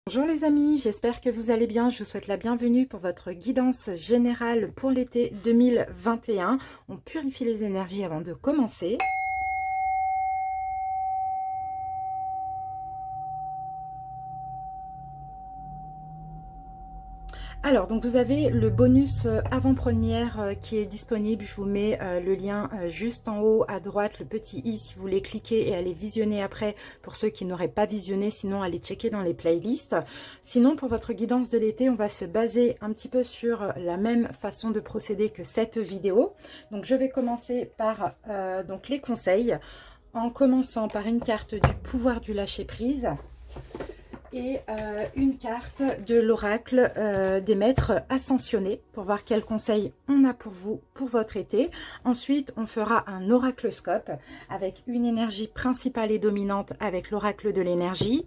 Bonjour les amis, j'espère que vous allez bien. Je vous souhaite la bienvenue pour votre guidance générale pour l'été 2021. On purifie les énergies avant de commencer. Alors, donc vous avez le bonus avant-première qui est disponible. Je vous mets le lien juste en haut à droite, le petit i, si vous voulez cliquer et aller visionner après pour ceux qui n'auraient pas visionné. Sinon, allez checker dans les playlists. Sinon, pour votre guidance de l'été, on va se baser un petit peu sur la même façon de procéder que cette vidéo. Donc, je vais commencer par donc les conseils, en commençant par une carte du pouvoir du lâcher-prise et une carte de l'oracle des maîtres ascensionnés pour voir quels conseils on a pour vous pour votre été. Ensuite, on fera un oraclescope avec une énergie principale et dominante avec l'oracle de l'énergie.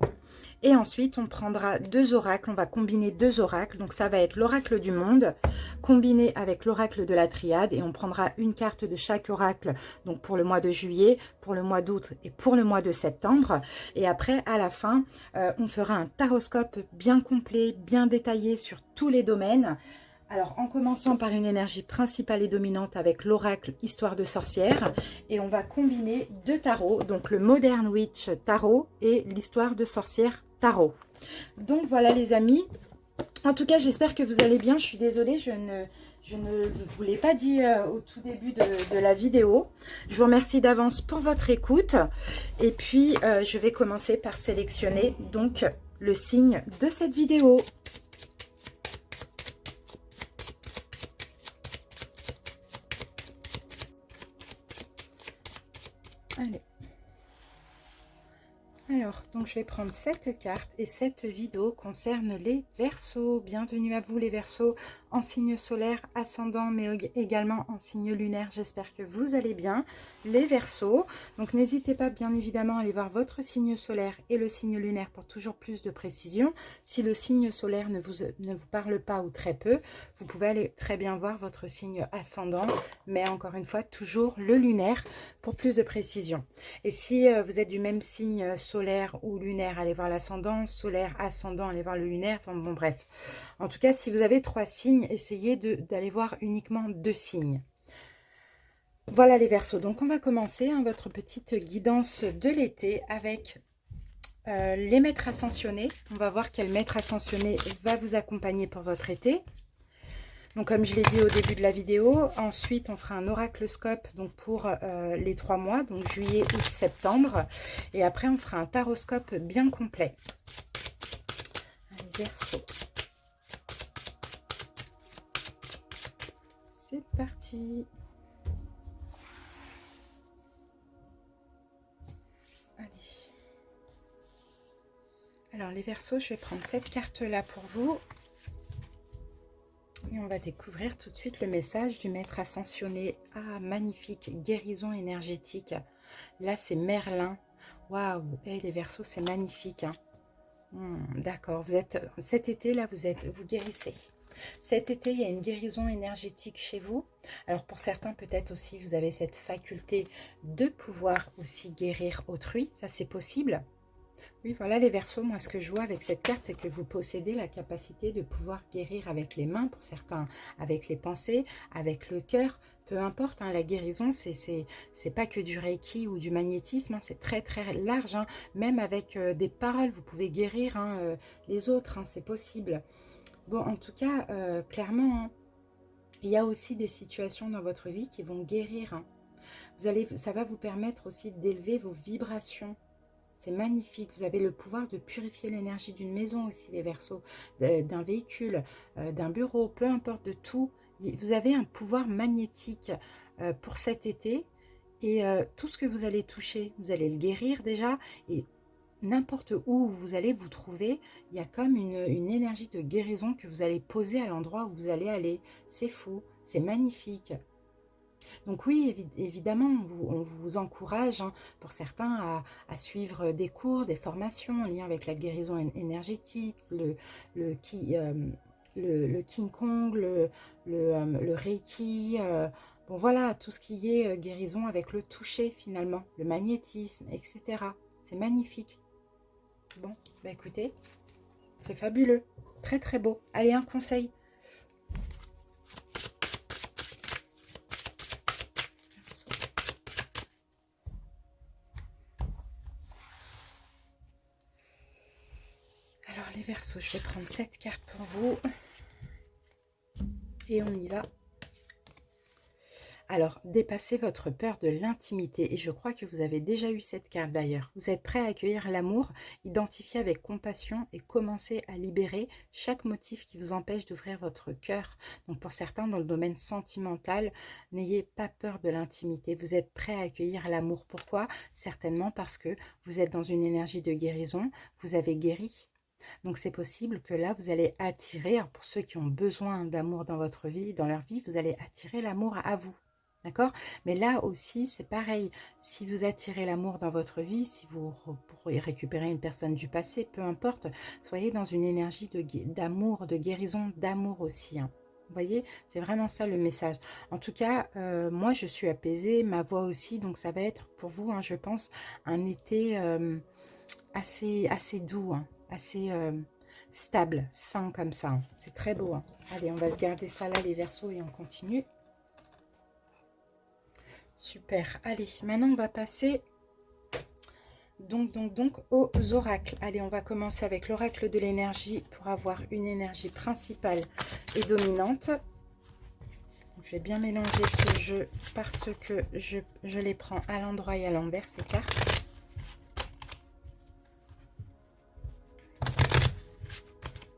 Et ensuite, on prendra deux oracles, on va combiner deux oracles. Donc ça va être l'oracle du monde, combiné avec l'oracle de la triade. Et on prendra une carte de chaque oracle, donc pour le mois de juillet, pour le mois d'août et pour le mois de septembre. Et après, à la fin, on fera un taroscope bien complet, bien détaillé sur tous les domaines. Alors, en commençant par une énergie principale et dominante avec l'oracle Histoire de sorcière. Et on va combiner deux tarots, donc le Modern Witch Tarot et l'Histoire de sorcière Tarot. Donc voilà les amis. En tout cas, j'espère que vous allez bien. Je suis désolée, je ne vous l'ai pas dit au tout début de la vidéo. Je vous remercie d'avance pour votre écoute. Et puis, je vais commencer par sélectionner donc le signe de cette vidéo. Allez. Alors, donc je vais prendre cette carte et cette vidéo concerne les Verseaux. Bienvenue à vous les Verseaux en signe solaire, ascendant, mais également en signe lunaire. J'espère que vous allez bien, les Verseaux. Donc n'hésitez pas bien évidemment à aller voir votre signe solaire et le signe lunaire pour toujours plus de précision. Si le signe solaire ne vous parle pas ou très peu, vous pouvez aller très bien voir votre signe ascendant, mais encore une fois, toujours le lunaire pour plus de précision. Et si vous êtes du même signe solaire ou lunaire, allez voir l'ascendant, solaire, ascendant, allez voir le lunaire, enfin bon bref. En tout cas, si vous avez 3 signes, essayez d'aller voir uniquement 2 signes. Voilà les Verseaux, donc on va commencer votre petite guidance de l'été avec les maîtres ascensionnés. On va voir quel maître ascensionné va vous accompagner pour votre été. Donc comme je l'ai dit au début de la vidéo, ensuite on fera un oraclescope donc pour les 3 mois, donc juillet, août, septembre. Et après on fera un taroscope bien complet. Verseau. C'est parti. Allez. Alors les Verseaux, je vais prendre cette carte-là pour vous. Et on va découvrir tout de suite le message du maître ascensionné. Ah, magnifique, guérison énergétique. Là, c'est Merlin. Waouh, hey, les Verseaux, c'est magnifique. Hein. D'accord, vous êtes cet été, là, vous guérissez. Cet été, il y a une guérison énergétique chez vous. Alors, pour certains, peut-être aussi, vous avez cette faculté de pouvoir aussi guérir autrui. Ça, c'est possible. Oui, voilà les Verseaux, moi ce que je vois avec cette carte, c'est que vous possédez la capacité de pouvoir guérir avec les mains, pour certains avec les pensées, avec le cœur, peu importe, hein, la guérison, c'est pas que du Reiki ou du magnétisme, hein, c'est très très large, hein, même avec des paroles, vous pouvez guérir hein, les autres, hein, c'est possible. Bon, en tout cas, clairement, hein, il y a aussi des situations dans votre vie qui vont guérir. Hein. Ça va vous permettre aussi d'élever vos vibrations. C'est magnifique, vous avez le pouvoir de purifier l'énergie d'une maison aussi, les Verseaux, d'un véhicule, d'un bureau, peu importe de tout. Vous avez un pouvoir magnétique pour cet été et tout ce que vous allez toucher, vous allez le guérir déjà et n'importe où vous allez vous trouver, il y a comme une énergie de guérison que vous allez poser à l'endroit où vous allez aller. C'est fou, c'est magnifique. Donc oui, évidemment, on vous encourage, hein, pour certains, à suivre des cours, des formations en lien avec la guérison énergétique, le King Kong, le Reiki, bon voilà, tout ce qui est guérison avec le toucher finalement, le magnétisme, etc. C'est magnifique. Bon, bah écoutez, C'est fabuleux. Très, très beau. Allez, un conseil. Alors, les Verseaux, je vais prendre cette carte pour vous. Et on y va. Alors, dépassez votre peur de l'intimité. Et je crois que vous avez déjà eu cette carte d'ailleurs. Vous êtes prêt à accueillir l'amour, identifier avec compassion et commencer à libérer chaque motif qui vous empêche d'ouvrir votre cœur. Donc pour certains, dans le domaine sentimental, n'ayez pas peur de l'intimité. Vous êtes prêt à accueillir l'amour. Pourquoi? Certainement parce que vous êtes dans une énergie de guérison. Vous avez guéri. Donc c'est possible que là, vous allez attirer, pour ceux qui ont besoin d'amour dans votre vie, dans leur vie, vous allez attirer l'amour à vous. D'accord? Mais là aussi, c'est pareil. Si vous attirez l'amour dans votre vie, si vous pourrez récupérer une personne du passé, peu importe, soyez dans une énergie d'amour, de guérison, d'amour aussi. Hein. Vous voyez, c'est vraiment ça le message. En tout cas, moi, je suis apaisée, ma voix aussi, donc ça va être pour vous, hein, je pense, un été assez doux, hein, assez stable, sain comme ça. Hein. C'est très beau. Hein. Allez, on va se garder ça là, les Verseaux, et on continue. Super. Allez, maintenant on va passer donc aux oracles. Allez, on va commencer avec l'oracle de l'énergie pour avoir une énergie principale et dominante. Donc, je vais bien mélanger ce jeu parce que je les prends à l'endroit et à l'envers, ces cartes.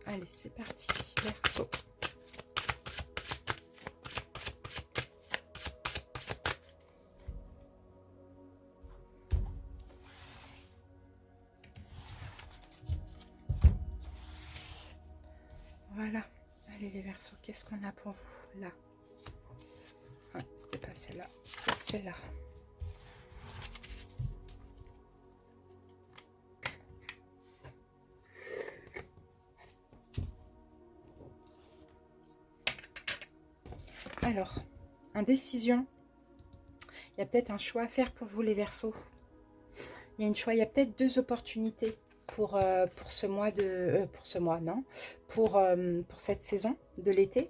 Allez, c'est parti, Verseau. Voilà. Allez, les Verseaux, qu'est-ce qu'on a pour vous, là? Ah, c'était pas celle-là, c'est celle-là. Alors, indécision. Il y a peut-être un choix à faire pour vous, les Verseaux. Il y a une choix, il y a peut-être deux opportunités pour ce mois de... pour ce mois, non. Pour cette saison de l'été.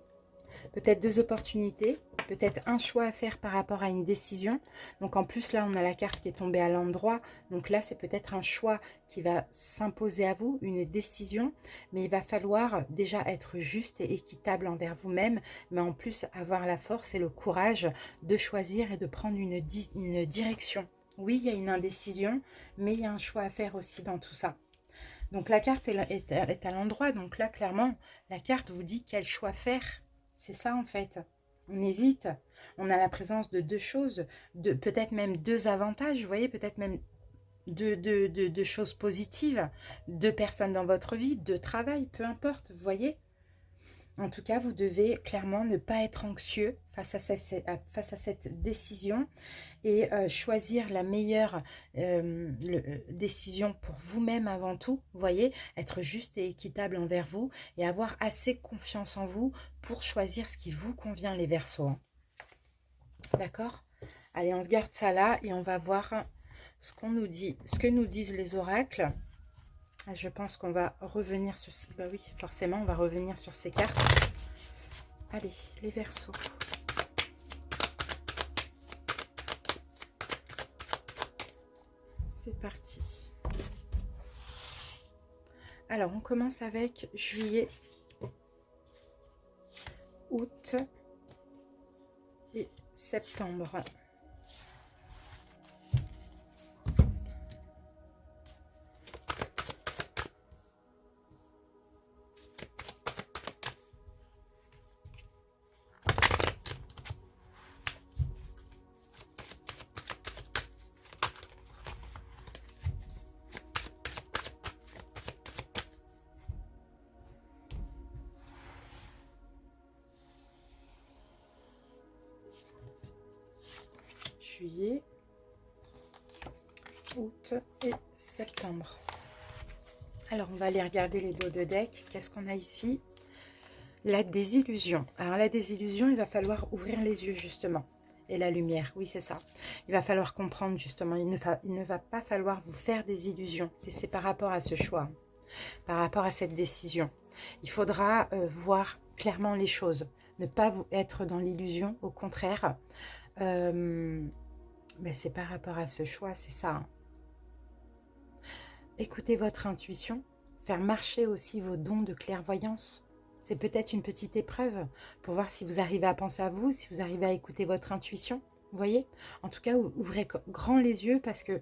Peut-être deux opportunités, peut-être un choix à faire par rapport à une décision. Donc en plus, là, on a la carte qui est tombée à l'endroit. Donc là, c'est peut-être un choix qui va s'imposer à vous, une décision. Mais il va falloir déjà être juste et équitable envers vous-même. Mais en plus, avoir la force et le courage de choisir et de prendre une direction. Oui, il y a une indécision, mais il y a un choix à faire aussi dans tout ça. Donc la carte est à l'endroit. Donc là, clairement, la carte vous dit quel choix faire. C'est ça en fait. On hésite. On a la présence de deux choses, peut-être même deux avantages. Vous voyez, peut-être même deux choses positives. Deux personnes dans votre vie, deux travail, peu importe. Vous voyez. En tout cas, vous devez clairement ne pas être anxieux face à cette décision et choisir la meilleure décision pour vous-même avant tout. Vous voyez, être juste et équitable envers vous et avoir assez confiance en vous pour choisir ce qui vous convient, les Verseaux. Hein. D'accord? Allez, on se garde ça là et on va voir ce qu'on nous dit, ce que nous disent les oracles. Je pense qu'on va revenir sur... Bah oui, forcément, on va revenir sur ces cartes. Allez, les Verseaux. C'est parti. Alors, on commence avec juillet, août et septembre. Juillet, août et septembre. Alors, on va aller regarder les dos de deck. Qu'est-ce qu'on a ici? La désillusion. Alors, la désillusion, il va falloir ouvrir les yeux, justement. Et la lumière, oui, c'est ça. Il va falloir comprendre, justement. Il ne va pas falloir vous faire des illusions. C'est par rapport à ce choix. par rapport à cette décision. Il faudra voir clairement les choses, ne pas vous être dans l'illusion, au contraire. Mais c'est par rapport à ce choix, c'est ça. Hein. Écoutez votre intuition, faire marcher aussi vos dons de clairvoyance. C'est peut-être une petite épreuve pour voir si vous arrivez à penser à vous, si vous arrivez à écouter votre intuition. Vous voyez? En tout cas, ouvrez grand les yeux parce que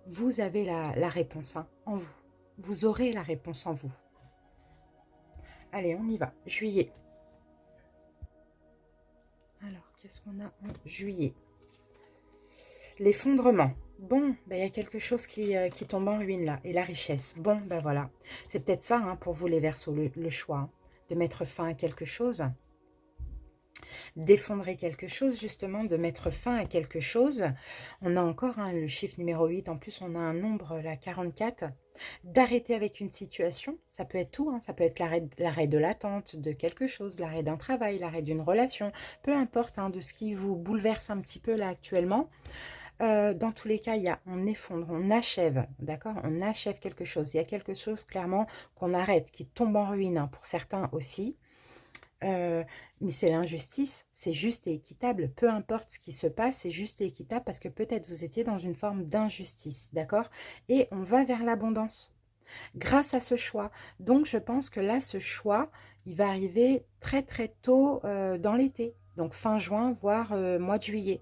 vous avez la réponse hein, en vous. Vous aurez la réponse en vous. Allez, on y va. Juillet. Alors, qu'est-ce qu'on a en juillet? L'effondrement. Bon, ben, y a quelque chose qui tombe en ruine là. Et la richesse. Bon, ben voilà. C'est peut-être ça hein, pour vous les Verseaux, le choix. Hein, de mettre fin à quelque chose. D'effondrer quelque chose, justement, de mettre fin à quelque chose. On a encore hein, le chiffre numéro 8. En plus, on a un nombre, là, 44. D'arrêter avec une situation. Ça peut être tout. Hein, ça peut être l'arrêt de l'attente de quelque chose, l'arrêt d'un travail, l'arrêt d'une relation. Peu importe hein, de ce qui vous bouleverse un petit peu là actuellement. Dans tous les cas, on effondre, on achève, d'accord? On achève quelque chose. Il y a quelque chose clairement qu'on arrête, qui tombe en ruine hein, pour certains aussi. Mais c'est l'injustice, c'est juste et équitable. Peu importe ce qui se passe, c'est juste et équitable parce que peut-être vous étiez dans une forme d'injustice, d'accord? Et on va vers l'abondance grâce à ce choix. Donc, je pense que là, ce choix, il va arriver très très tôt dans l'été. Donc, fin juin, voire mois de juillet.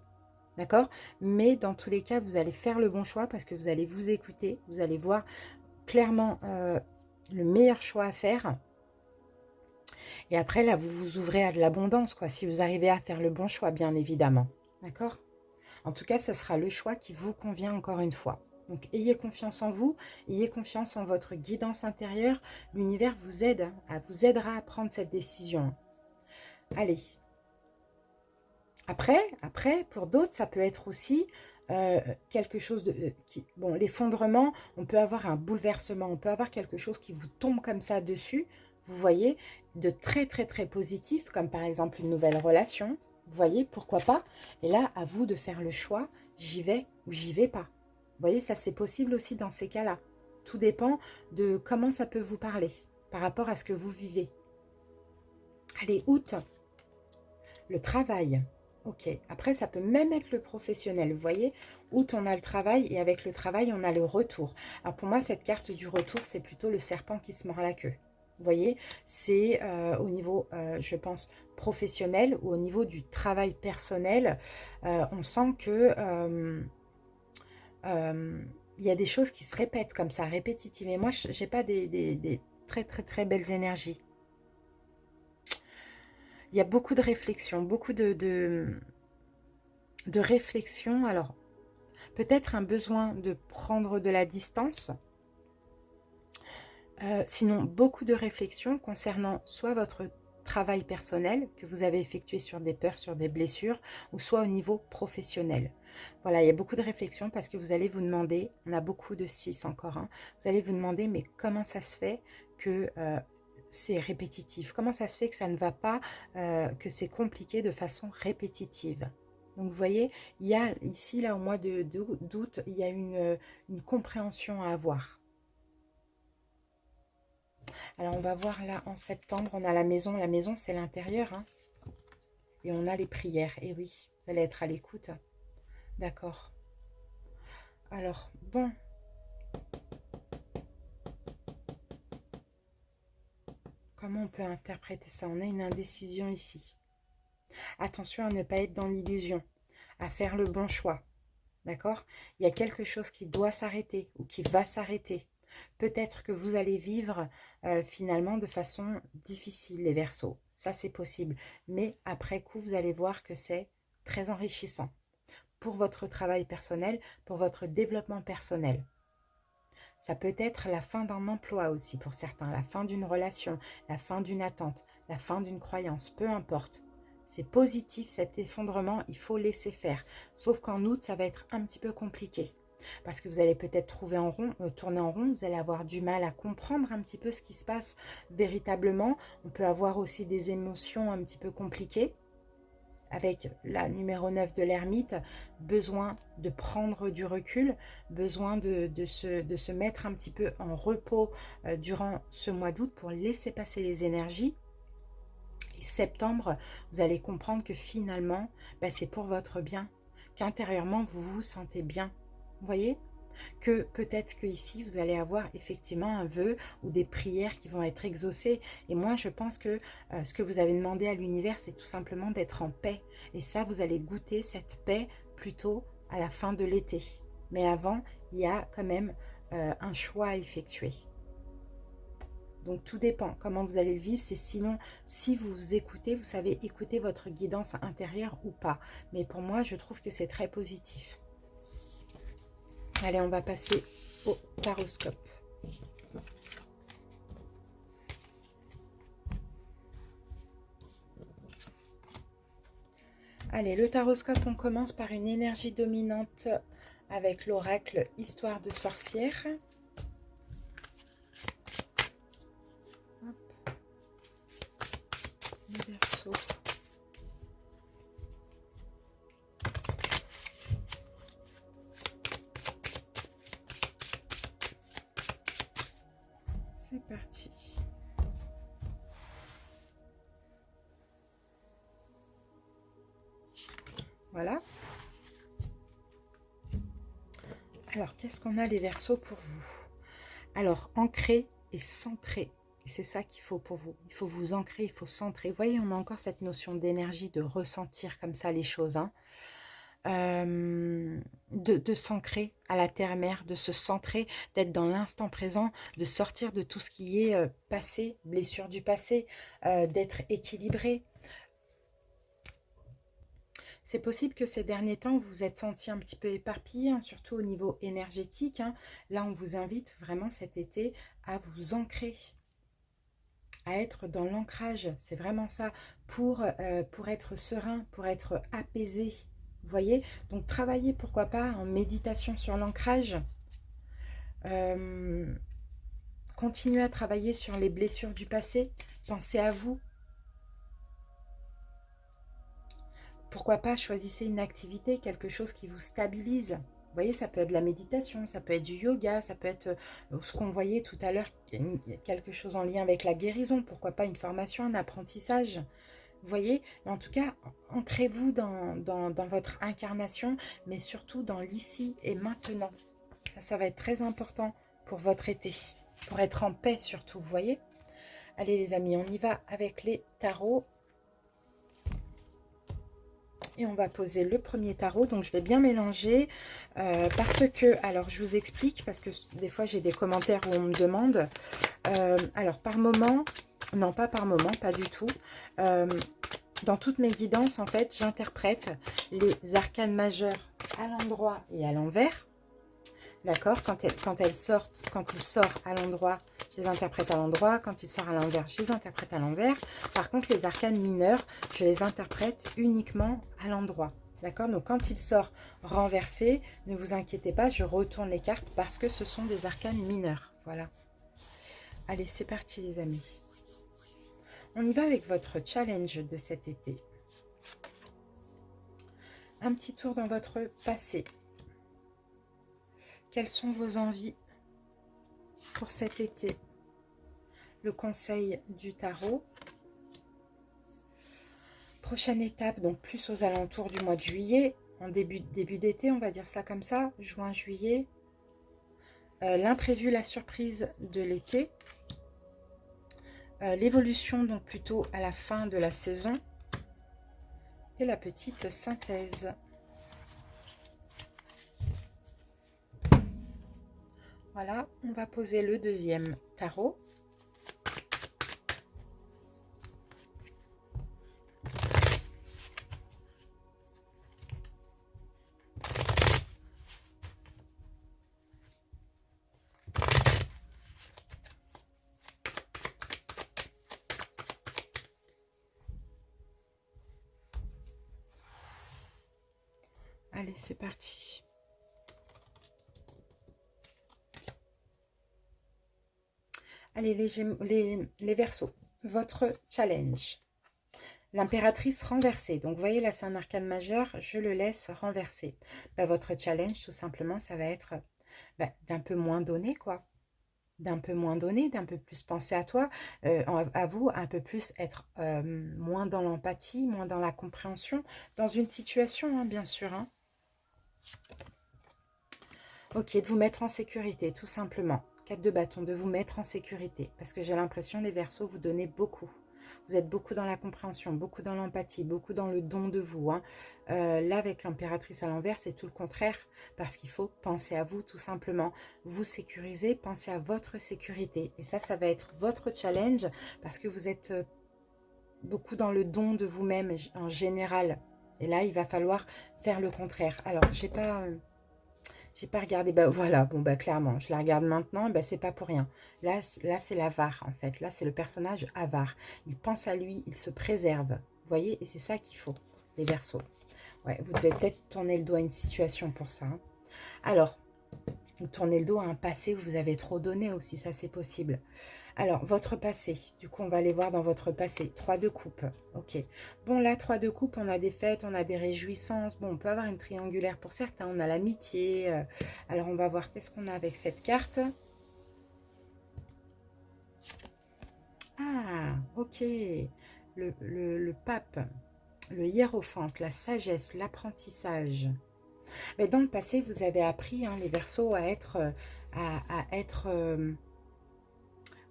D'accord? Mais dans tous les cas, vous allez faire le bon choix parce que vous allez vous écouter. Vous allez voir clairement le meilleur choix à faire. Et après, là, vous vous ouvrez à de l'abondance, quoi. Si vous arrivez à faire le bon choix, bien évidemment. D'accord? En tout cas, ce sera le choix qui vous convient encore une fois. Donc, ayez confiance en vous, ayez confiance en votre guidance intérieure. L'univers vous aide, vous aidera à prendre cette décision. Allez. Après, pour d'autres, ça peut être aussi quelque chose de... bon, l'effondrement, on peut avoir un bouleversement, on peut avoir quelque chose qui vous tombe comme ça dessus, vous voyez, de très très très positif, comme par exemple une nouvelle relation, vous voyez, pourquoi pas. Et là, à vous de faire le choix, j'y vais ou j'y vais pas. Vous voyez, ça c'est possible aussi dans ces cas-là. Tout dépend de comment ça peut vous parler par rapport à ce que vous vivez. Allez, août, le travail. Ok, après ça peut même être le professionnel, vous voyez, août on a le travail et avec le travail on a le retour. Alors pour moi cette carte du retour c'est plutôt le serpent qui se mord la queue. Vous voyez, c'est au niveau, je pense, professionnel ou au niveau du travail personnel, on sent que il y a des choses qui se répètent comme ça, répétitives. Et moi, je n'ai pas des très très très belles énergies. Il y a beaucoup de réflexion, beaucoup de réflexion. Alors, peut-être un besoin de prendre de la distance. Sinon, beaucoup de réflexion concernant soit votre travail personnel que vous avez effectué sur des peurs, sur des blessures, ou soit au niveau professionnel. Voilà, il y a beaucoup de réflexion parce que vous allez vous demander, on a beaucoup de 6 encore, hein, vous allez vous demander, mais comment ça se fait que c'est répétitif? Comment ça se fait que ça ne va pas, que c'est compliqué de façon répétitive? Donc vous voyez, il y a ici, là, au mois d'août, il y a une compréhension à avoir. Alors, on va voir là, en septembre, on a la maison. La maison, c'est l'intérieur. Hein, et on a les prières. Et oui, vous allez être à l'écoute. D'accord. Alors, bon. Comment on peut interpréter ça? On a une indécision ici. Attention à ne pas être dans l'illusion. À faire le bon choix. D'accord? Il y a quelque chose qui doit s'arrêter ou qui va s'arrêter. Peut-être que vous allez vivre finalement de façon difficile les Verseaux. Ça, c'est possible. Mais après coup, vous allez voir que c'est très enrichissant pour votre travail personnel, pour votre développement personnel. Ça peut être la fin d'un emploi aussi pour certains, la fin d'une relation, la fin d'une attente, la fin d'une croyance, peu importe. C'est positif cet effondrement, il faut laisser faire. Sauf qu'en août, ça va être un petit peu compliqué. Parce que vous allez peut-être tourner en rond, vous allez avoir du mal à comprendre un petit peu ce qui se passe véritablement. On peut avoir aussi des émotions un petit peu compliquées. avec la numéro 9 de l'ermite, besoin de prendre du recul, besoin de se mettre un petit peu en repos durant ce mois d'août pour laisser passer les énergies. Et septembre, vous allez comprendre que finalement, ben, c'est pour votre bien, qu'intérieurement, vous vous sentez bien. Vous voyez ? Que peut-être que ici vous allez avoir effectivement un vœu ou des prières qui vont être exaucées. Et moi, je pense que ce que vous avez demandé à l'univers, c'est tout simplement d'être en paix. Et ça, vous allez goûter cette paix plutôt à la fin de l'été. Mais avant, il y a quand même un choix à effectuer. Donc tout dépend comment vous allez le vivre. C'est sinon, si vous vous écoutez, vous savez écouter votre guidance intérieure ou pas. Mais pour moi, je trouve que c'est très positif. Allez, on va passer au taroscope. Allez, le taroscope, on commence par une énergie dominante avec l'oracle Histoire de sorcière. Hop. Le Verseau. C'est parti. Voilà. Alors, qu'est-ce qu'on a les Verseaux pour vous? Alors, ancré et centré. Et c'est ça qu'il faut pour vous. Il faut vous ancrer, il faut centrer. Vous voyez, on a encore cette notion d'énergie, de ressentir comme ça les choses. Hein. De s'ancrer à la terre-mère, de se centrer, d'être dans l'instant présent, de sortir de tout ce qui est passé, blessure du passé, d'être équilibré. C'est possible que ces derniers temps, vous vous êtes senti un petit peu éparpillé, hein, surtout au niveau énergétique. Hein. Là, on vous invite vraiment cet été à vous ancrer, à être dans l'ancrage. C'est vraiment ça, pour être serein, pour être apaisé. Vous voyez? Donc, travaillez, pourquoi pas, en méditation sur l'ancrage. Continuez à travailler sur les blessures du passé. Pensez à vous. Pourquoi pas, choisissez une activité, quelque chose qui vous stabilise. Vous voyez, ça peut être de la méditation, ça peut être du yoga, ça peut être ce qu'on voyait tout à l'heure, quelque chose en lien avec la guérison. Pourquoi pas une formation, un apprentissage. Vous voyez, en tout cas, ancrez-vous dans votre incarnation, mais surtout dans l'ici et maintenant. Ça va être très important pour votre été, pour être en paix surtout, vous voyez. Allez les amis, on y va avec les tarots. Et on va poser le premier tarot. Donc, je vais bien mélanger parce que... Alors, je vous explique parce que des fois, j'ai des commentaires où on me demande. Alors, par moment... Non, pas par moment, pas du tout. Dans toutes mes guidances, en fait, j'interprète les arcanes majeures à l'endroit et à l'envers. D'accord, quand il sort à l'endroit, je les interprète à l'endroit. Quand il sort à l'envers, je les interprète à l'envers. Par contre, les arcanes mineurs, je les interprète uniquement à l'endroit. D'accord, donc quand il sort renversé, ne vous inquiétez pas, je retourne les cartes parce que ce sont des arcanes mineurs. Voilà. Allez, c'est parti les amis. On y va avec votre challenge de cet été. Un petit tour dans votre passé. Quelles sont vos envies pour cet été? Le conseil du tarot. Prochaine étape, donc plus aux alentours du mois de juillet, en début d'été, on va dire ça comme ça, juin, juillet. L'imprévu, la surprise de l'été. L'évolution, donc plutôt à la fin de la saison. Et la petite synthèse. Voilà, on va poser le deuxième tarot. Allez, c'est parti. Allez, les Verseaux, votre challenge. L'impératrice renversée. Donc, vous voyez, là, c'est un arcane majeur. Je le laisse renverser. Bah, votre challenge, tout simplement, ça va être d'un peu moins donner, quoi. D'un peu moins donner, d'un peu plus penser à toi, à vous, un peu plus être moins dans l'empathie, moins dans la compréhension, dans une situation, hein, bien sûr. Hein. Ok, de vous mettre en sécurité, tout simplement. 4 de bâton, de vous mettre en sécurité. Parce que j'ai l'impression, les Verseaux, vous donnez beaucoup. Vous êtes beaucoup dans la compréhension, beaucoup dans l'empathie, beaucoup dans le don de vous. Hein. Là, avec l'impératrice à l'envers, c'est tout le contraire. Parce qu'il faut penser à vous, tout simplement. Vous sécuriser, pensez à votre sécurité. Et ça va être votre challenge. Parce que vous êtes beaucoup dans le don de vous-même en général. Et là, il va falloir faire le contraire. Alors, j'ai pas regardé, bah voilà, bon bah clairement, je la regarde maintenant, bah c'est pas pour rien. Là c'est l'avare en fait, là c'est le personnage avare. Il pense à lui, il se préserve, vous voyez, et c'est ça qu'il faut, les Verseaux. Ouais, vous devez peut-être tourner le dos à une situation pour ça. Hein. Alors, vous tournez le dos à un passé où vous avez trop donné aussi, ça c'est possible. Alors, votre passé, du coup, on va aller voir dans votre passé. 3 de coupe, ok. Bon, là, 3 de coupe, on a des fêtes, on a des réjouissances. Bon, on peut avoir une triangulaire pour certains, on a l'amitié. Alors, on va voir qu'est-ce qu'on a avec cette carte. Ah, ok. Le pape, le hiérophante, la sagesse, l'apprentissage. Mais dans le passé, vous avez appris, hein, les Verseaux, à être... à être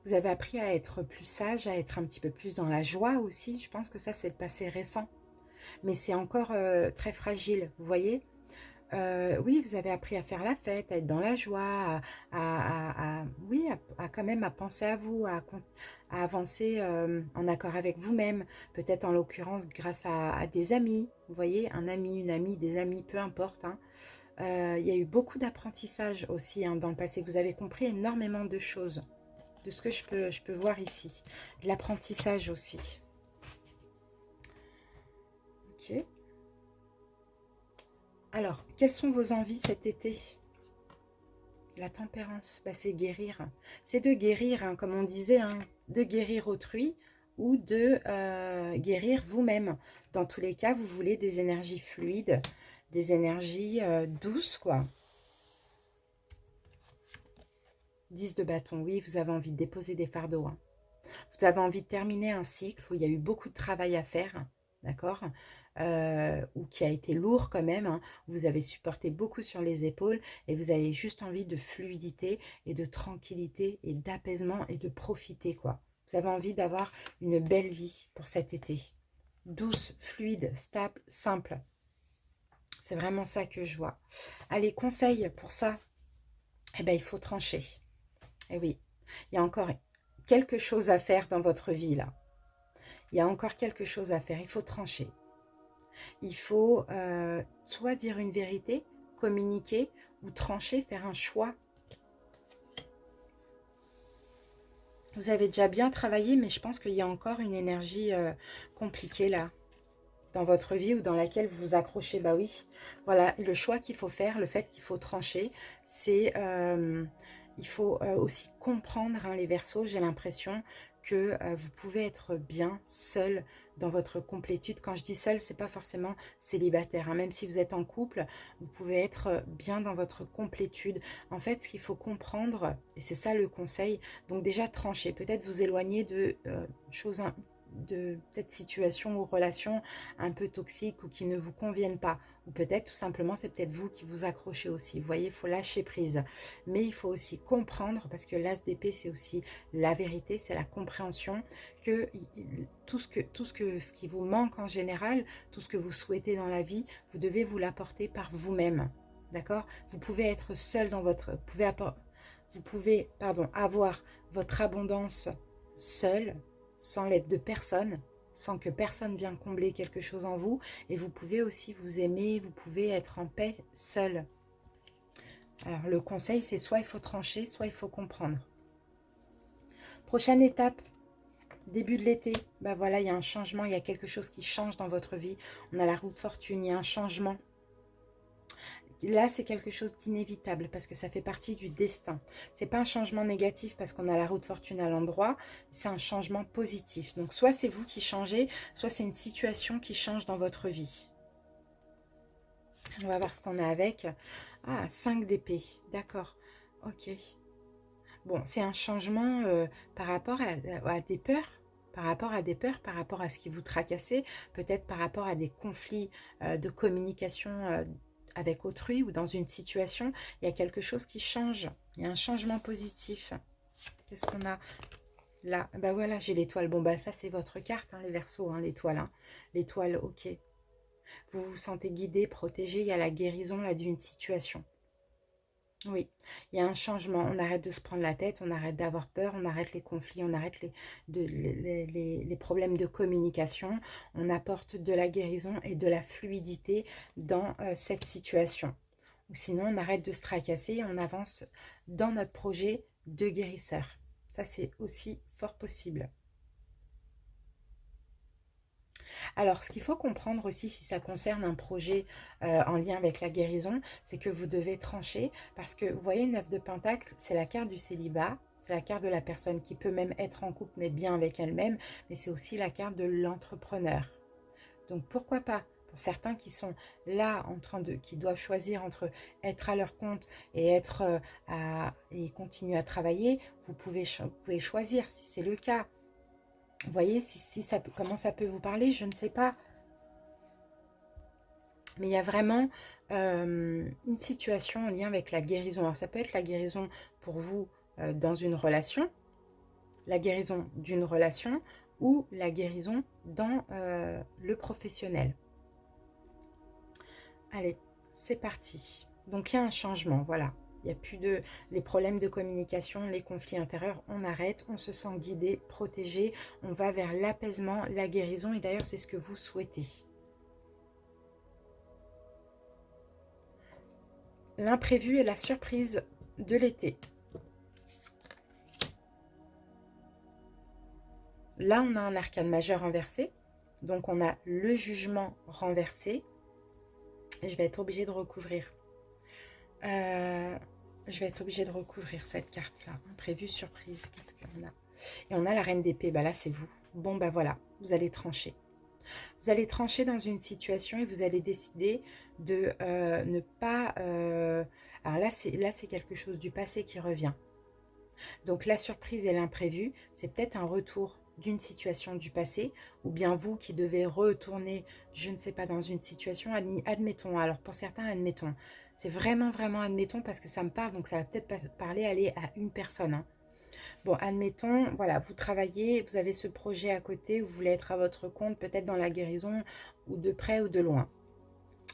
vous avez appris à être plus sage, à être un petit peu plus dans la joie aussi. Je pense que ça, c'est le passé récent. Mais c'est encore très fragile, vous voyez. Oui, vous avez appris à faire la fête, à être dans la joie, oui, à quand même à penser à vous, à avancer en accord avec vous-même. Peut-être en l'occurrence grâce à des amis, vous voyez, un ami, une amie, des amis, peu importe. Hein. Il y a eu beaucoup d'apprentissage aussi hein, dans le passé. Vous avez compris énormément de choses. De ce que je peux voir ici. De l'apprentissage aussi. Ok. Alors, quelles sont vos envies cet été? La tempérance, bah, c'est guérir. C'est de guérir, hein, comme on disait, hein, de guérir autrui ou de guérir vous-même. Dans tous les cas, vous voulez des énergies fluides, des énergies douces, quoi. 10 de bâton, oui, vous avez envie de déposer des fardeaux. Hein. Vous avez envie de terminer un cycle où il y a eu beaucoup de travail à faire, d'accord ou qui a été lourd quand même. Hein. Vous avez supporté beaucoup sur les épaules et vous avez juste envie de fluidité et de tranquillité et d'apaisement et de profiter, quoi. Vous avez envie d'avoir une belle vie pour cet été. Douce, fluide, stable, simple. C'est vraiment ça que je vois. Allez, conseil pour ça, eh ben, il faut trancher. Eh oui, il y a encore quelque chose à faire dans votre vie, là. Il y a encore quelque chose à faire. Il faut trancher. Il faut soit dire une vérité, communiquer, ou trancher, faire un choix. Vous avez déjà bien travaillé, mais je pense qu'il y a encore une énergie compliquée, là, dans votre vie ou dans laquelle vous vous accrochez. Bah oui, voilà, et le choix qu'il faut faire, le fait qu'il faut trancher, c'est... il faut aussi comprendre, hein, les Verseaux, j'ai l'impression que vous pouvez être bien seul dans votre complétude. Quand je dis seul, c'est pas forcément célibataire. Hein. Même si vous êtes en couple, vous pouvez être bien dans votre complétude. En fait, ce qu'il faut comprendre, et c'est ça le conseil, donc déjà trancher, peut-être vous éloigner de choses de peut-être situations ou relations un peu toxiques ou qui ne vous conviennent pas. Ou peut-être tout simplement c'est peut-être vous qui vous accrochez aussi. Vous voyez, il faut lâcher prise. Mais il faut aussi comprendre, parce que l'as d'épée c'est aussi la vérité, c'est la compréhension, que ce qui vous manque en général, tout ce que vous souhaitez dans la vie, vous devez vous l'apporter par vous-même. D'accord? Vous pouvez être seul dans votre... Vous pouvez avoir votre abondance seul, sans l'aide de personne, sans que personne vienne combler quelque chose en vous. Et vous pouvez aussi vous aimer, vous pouvez être en paix seul. Alors le conseil, c'est soit il faut trancher, soit il faut comprendre. Prochaine étape, début de l'été. Ben voilà, il y a un changement, il y a quelque chose qui change dans votre vie. On a la roue de fortune, il y a un changement Là, c'est quelque chose d'inévitable parce que ça fait partie du destin. C'est pas un changement négatif parce qu'on a la roue de fortune à l'endroit, c'est un changement positif. Donc, soit c'est vous qui changez, soit c'est une situation qui change dans votre vie. On va voir ce qu'on a avec. Ah, 5 d'épée. D'accord. Ok. Bon, c'est un changement par rapport à des peurs. Par rapport à des peurs, par rapport à ce qui vous tracassait, peut-être par rapport à des conflits de communication avec autrui ou dans une situation, il y a quelque chose qui change. Il y a un changement positif. Qu'est-ce qu'on a là? Ben voilà, j'ai l'étoile. Bon, bah ça, c'est votre carte, hein, les Verseaux, hein, l'étoile. Hein. L'étoile, ok. Vous vous sentez guidé, protégé. Il y a la guérison là d'une situation. Oui, il y a un changement. On arrête de se prendre la tête, on arrête d'avoir peur, on arrête les conflits, on arrête les problèmes de communication. On apporte de la guérison et de la fluidité dans cette situation. Ou sinon, on arrête de se tracasser et on avance dans notre projet de guérisseur. Ça, c'est aussi fort possible. Alors, ce qu'il faut comprendre aussi, si ça concerne un projet en lien avec la guérison, c'est que vous devez trancher, parce que vous voyez, 9 de Pentacle, c'est la carte du célibat, c'est la carte de la personne qui peut même être en couple, mais bien avec elle-même, mais c'est aussi la carte de l'entrepreneur. Donc, pourquoi pas pour certains qui sont là, qui doivent choisir entre être à leur compte et et continuer à travailler, vous pouvez choisir si c'est le cas. Vous voyez, si ça, comment ça peut vous parler, je ne sais pas. Mais il y a vraiment une situation en lien avec la guérison. Alors ça peut être la guérison pour vous dans une relation, la guérison d'une relation ou la guérison dans le professionnel. Allez, c'est parti. Donc il y a un changement, voilà. Il n'y a plus les problèmes de communication, les conflits intérieurs, on arrête, on se sent guidé, protégé, on va vers l'apaisement, la guérison, et d'ailleurs c'est ce que vous souhaitez. L'imprévu et la surprise de l'été. Là, on a un arcane majeur renversé, donc on a le jugement renversé. Et je vais être obligée de recouvrir. Je vais être obligée de recouvrir cette carte-là. Imprévu, surprise, qu'est-ce qu'on a? Et on a la reine d'épée, bah là c'est vous. Bon bah voilà, vous allez trancher. Vous allez trancher dans une situation et vous allez décider de ne pas... alors là c'est quelque chose du passé qui revient. Donc la surprise et l'imprévu, c'est peut-être un retour d'une situation du passé, ou bien vous qui devez retourner, je ne sais pas, dans une situation, admettons, alors pour certains, admettons, c'est vraiment, vraiment admettons, parce que ça me parle, donc ça va peut-être parler, aller à une personne, hein. Bon, admettons, voilà, vous travaillez, vous avez ce projet à côté, vous voulez être à votre compte, peut-être dans la guérison, ou de près ou de loin.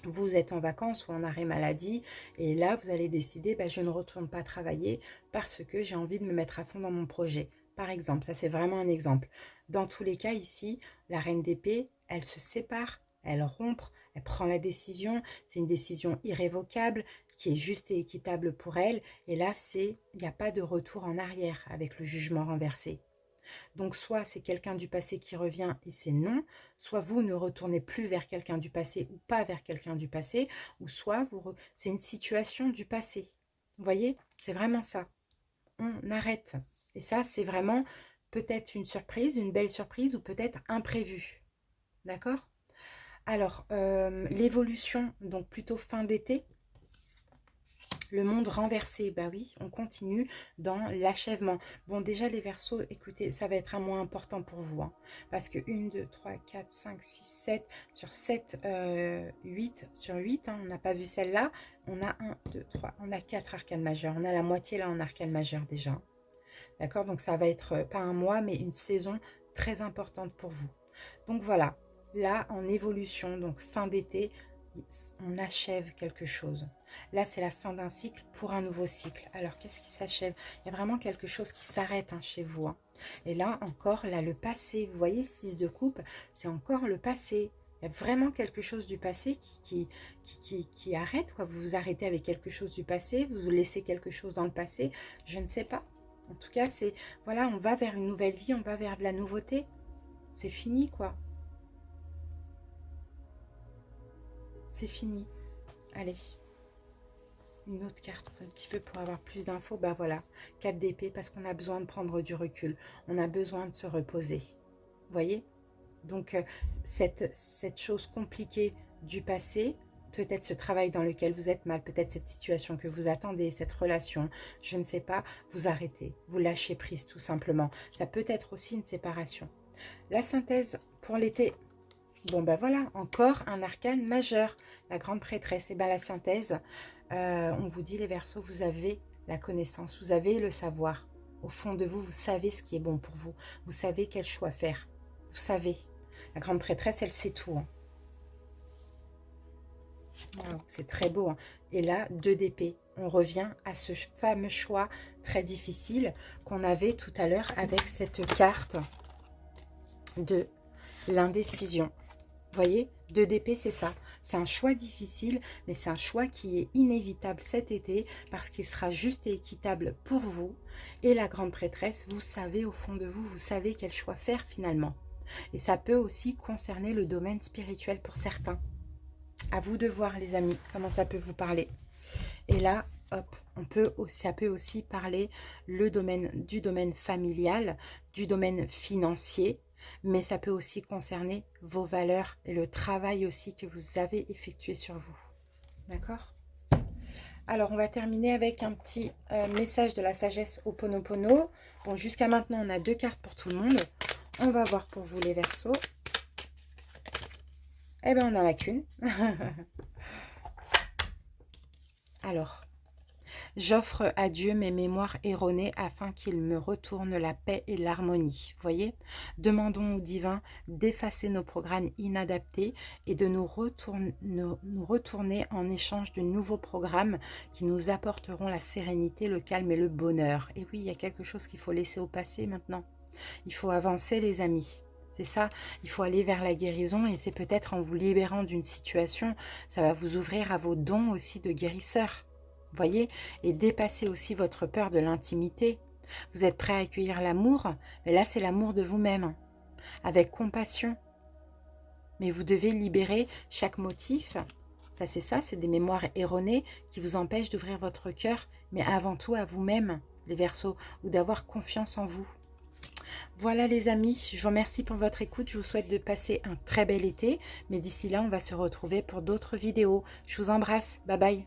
Vous êtes en vacances ou en arrêt maladie, et là, vous allez décider, bah, je ne retourne pas travailler parce que j'ai envie de me mettre à fond dans mon projet. Par exemple, ça c'est vraiment un exemple. Dans tous les cas, ici, la reine d'épée, elle se sépare, elle rompt, elle prend la décision. C'est une décision irrévocable qui est juste et équitable pour elle. Et là, il n'y a pas de retour en arrière avec le jugement renversé. Donc soit c'est quelqu'un du passé qui revient et c'est non, soit vous ne retournez plus vers quelqu'un du passé ou pas vers quelqu'un du passé, ou soit c'est une situation du passé. Vous voyez, c'est vraiment ça. On arrête. Et ça, c'est vraiment peut-être une surprise, une belle surprise ou peut-être imprévu. D'accord? Alors, l'évolution, donc plutôt fin d'été. Le monde renversé, bah oui, on continue dans l'achèvement. Bon, déjà les Verseaux, écoutez, ça va être un mois important pour vous. Hein, parce que 1, 2, 3, 4, 5, 6, 7, sur 7, 8, sur 8, hein, on n'a pas vu celle-là. On a 1, 2, 3, on a 4 arcanes majeures. On a la moitié là en arcane majeur déjà. D'accord? Donc ça va être pas un mois, mais une saison très importante pour vous. Donc voilà, là en évolution, donc fin d'été, on achève quelque chose. Là, c'est la fin d'un cycle pour un nouveau cycle. Alors, qu'est-ce qui s'achève? Il y a vraiment quelque chose qui s'arrête hein, chez vous. Hein. Et là, encore, là, le passé. Vous voyez, 6 de coupe, c'est encore le passé. Il y a vraiment quelque chose du passé qui arrête. Quoi. Vous vous arrêtez avec quelque chose du passé, vous laissez quelque chose dans le passé. Je ne sais pas. En tout cas, c'est... Voilà, on va vers une nouvelle vie, on va vers de la nouveauté. C'est fini, quoi. C'est fini. Allez. Une autre carte, un petit peu pour avoir plus d'infos. Ben voilà, 4 d'épée, parce qu'on a besoin de prendre du recul. On a besoin de se reposer. Vous voyez? Donc, cette chose compliquée du passé, peut-être ce travail dans lequel vous êtes mal, peut-être cette situation que vous attendez, cette relation, je ne sais pas, vous arrêtez, vous lâchez prise tout simplement. Ça peut être aussi une séparation. La synthèse pour l'été. Bon, ben voilà, encore un arcane majeur, la grande prêtresse. Et ben la synthèse, on vous dit les Verseaux, vous avez la connaissance, vous avez le savoir. Au fond de vous, vous savez ce qui est bon pour vous. Vous savez quel choix faire. Vous savez. La grande prêtresse, elle sait tout. Hein. Wow, c'est très beau. Hein. Et là, 2 d'épée. On revient à ce fameux choix très difficile qu'on avait tout à l'heure avec cette carte de l'indécision. Vous voyez, 2 d'épée, c'est ça. C'est un choix difficile, mais c'est un choix qui est inévitable cet été parce qu'il sera juste et équitable pour vous. Et la grande prêtresse, vous savez au fond de vous, vous savez quel choix faire finalement. Et ça peut aussi concerner le domaine spirituel pour certains. À vous de voir, les amis, comment ça peut vous parler. Et là, hop, ça peut aussi parler du domaine familial, du domaine financier, mais ça peut aussi concerner vos valeurs et le travail aussi que vous avez effectué sur vous. D'accord? Alors, on va terminer avec un petit message de la sagesse Ho'oponopono. Bon, jusqu'à maintenant, on a 2 cartes pour tout le monde. On va voir pour vous les Verseaux. Eh bien, on n'en a qu'une. Alors, j'offre à Dieu mes mémoires erronées afin qu'il me retourne la paix et l'harmonie. Vous voyez? Demandons au divin d'effacer nos programmes inadaptés et de nous retourner en échange de nouveaux programmes qui nous apporteront la sérénité, le calme et le bonheur. Et oui, il y a quelque chose qu'il faut laisser au passé maintenant. Il faut avancer, les amis. C'est ça, il faut aller vers la guérison et c'est peut-être en vous libérant d'une situation, ça va vous ouvrir à vos dons aussi de guérisseur. Voyez, et dépasser aussi votre peur de l'intimité. Vous êtes prêt à accueillir l'amour, mais là c'est l'amour de vous-même, avec compassion. Mais vous devez libérer chaque motif. Ça, c'est des mémoires erronées qui vous empêchent d'ouvrir votre cœur, mais avant tout à vous-même, les Verseaux, ou d'avoir confiance en vous. Voilà les amis, je vous remercie pour votre écoute, je vous souhaite de passer un très bel été, mais d'ici là on va se retrouver pour d'autres vidéos. Je vous embrasse, bye bye.